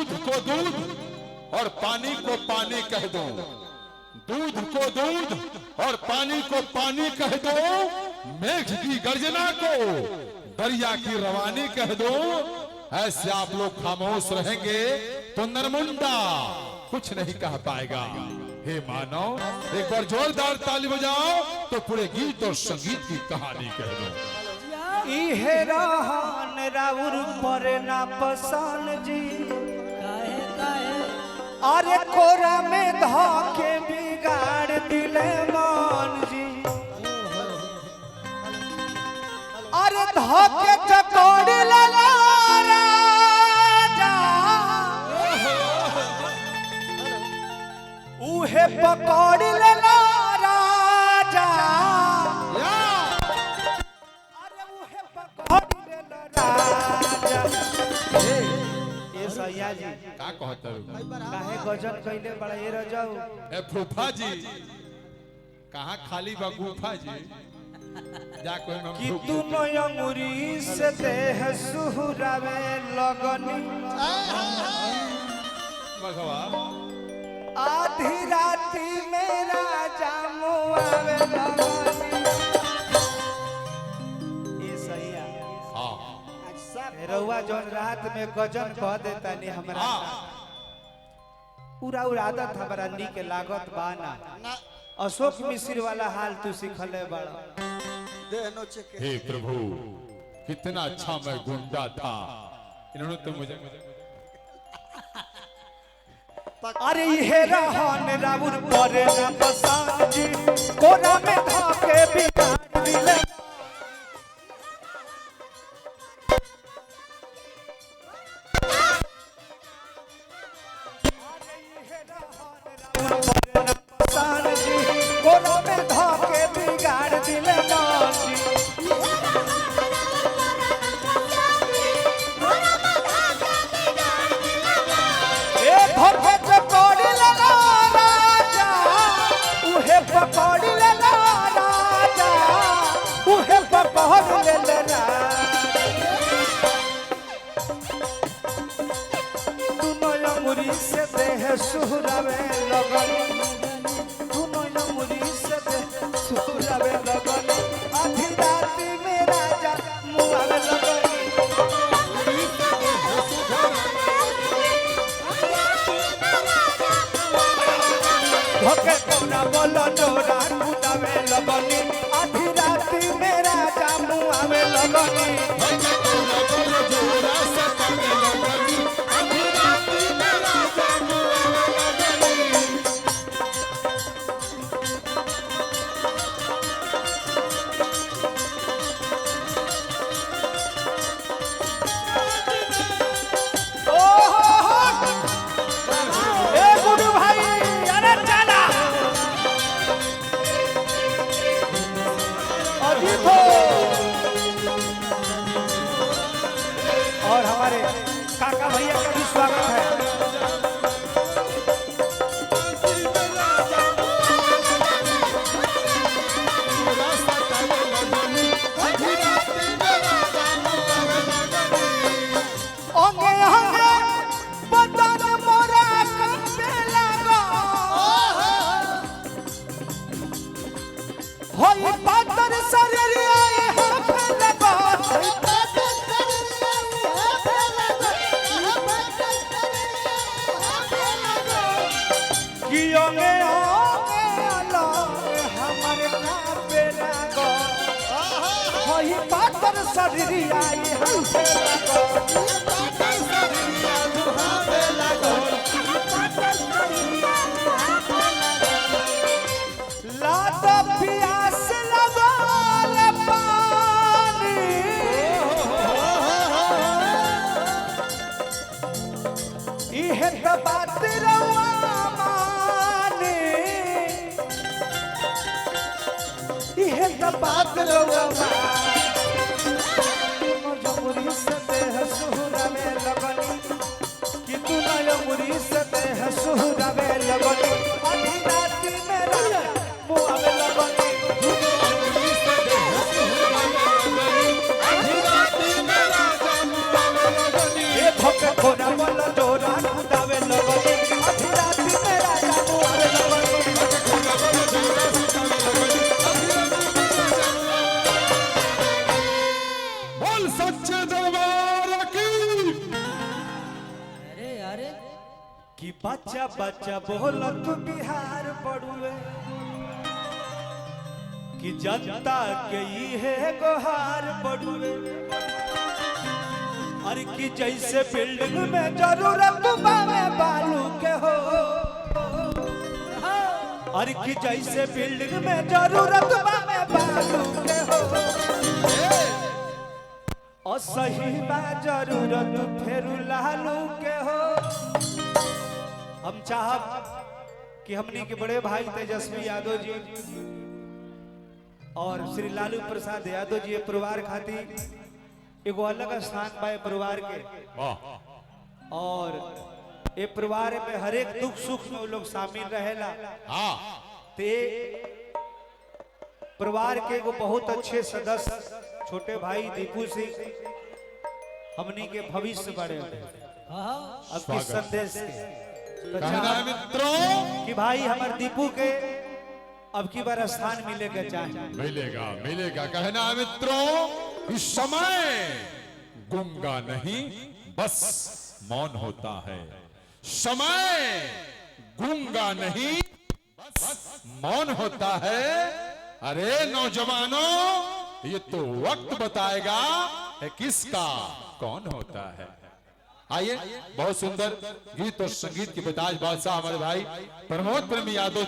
दूध को दूध और पानी को पानी कह दो, दूध को दूध और पानी को पानी कह दो, मेघ की गर्जना को दरिया की रवानी कह दो। ऐसे आप लोग खामोश रहेंगे तो नरमुंडा कुछ नहीं कह पाएगा। हे मानव, एक बार जोरदार ताली बजाओ तो पूरे गीत और संगीत की कहानी कह दो। इहे रहन राउर पर ना पसान जी, काहे काहे अरे कोरा में धोके बिगाड़ दिले मान जी, अरे धोके चकोड़ लगा राजा, उहे पकड़ लेला राजा, अरे उहे पकड़ लेला राजा। ए सैया जी का कहते हो? काहे गजन कइले बड़ा ये रजाऊ? ए फूफा जी, कहाँ खाली बा गुफा जी? जा कोई में कि तू नयमुरी से देह सुहरावे लगनी, भगवान आधी राती मेरा जामू आवे लगनी। ये सैया रउआ जौन रात में गजन कह देता नहीं हमरा पूरा आदत हमारा नीक लागत बाना। अशोक मिश्र वाला हाल तू सिखले बड़ा। हे प्रभु, कितना अच्छा मैं गुंडा था, इन्होंने तो मुझे अरे ये रहन राउर पर ना पसान जी, कोना में धोके बिगाड़ दिले। पसान जी, कोना में धोके बिगाड़ दिले मान जी। ए धोके चकोड़ लेला राजा, उहे पकड़ लेला राजा, उहे पकड़ लेला राजा। तू नयमुरी से देह सुहरावे लगनी, तू नयमुरी से देह सुहरावे लगनी, आधी राती में राजा मुआवे लगनी। धोके कोना बोलो डोरा कुदावे लगनी, आधी राती में राजा मुआवे लगनी। और हमारे काका भैया का भी स्वागत है। ओंगे ओंगे बदन मोरा कंपे लगा, होई पातर शरीर आए हाथ लगा, कि ओंगे ओंगे अलग हमारे कांपे लगा, होई पातर शरीर आए हाथ लगा। लाता प्यास लगाल पानी, इहे त बात रउआ मानी, इहे त बात रउआ मानी। नयमुरी से देह सुहरावे लगनी, कि तू नयमुरी से देह सुहरावे लगनी, आधी राती में राजा मुआवे लगनी। ये धोके कोना बोलो डोरा कि बच्चा बच्चा बोलत बिहार बड़ुए कि जनता के इहे गोहार बड़ुए अरे कि जैसे बिल्डिंग में जरूरत बावे बालू के हो अरे कि जैसे बिल्डिंग में जरूरत बावे बालू के हो और सही बा जरूरत फेरू लालू के हो। हम चाहब कि हमनी के बड़े भाई तेजस्वी यादव जी और श्री लालू प्रसाद यादव जी परिवार खातिर एगो अलग स्थान पाए परिवार के और ये परिवार में हर एक दुख सुख में लोग शामिल रहेला। ते परिवार के एगो बहुत अच्छे सदस्य छोटे भाई दीपू सिंह हमनी के भविष्य बड़े अब किस संदेश के कहना है मित्रों कि भाई हमारे दीपू के अब की बार स्थान मिलेगा चाहिए मिलेगा मिलेगा। कहना है मित्रों इस समय गूंगा नहीं बस मौन होता है। समय गूंगा नहीं बस मौन होता है। अरे नौजवानों ये तो वक्त बताएगा है किसका कौन होता है। आइए बहुत सुंदर गीत और संगीत की बेताज बादशाह हमारे भाई प्रमोद प्रेमी यादव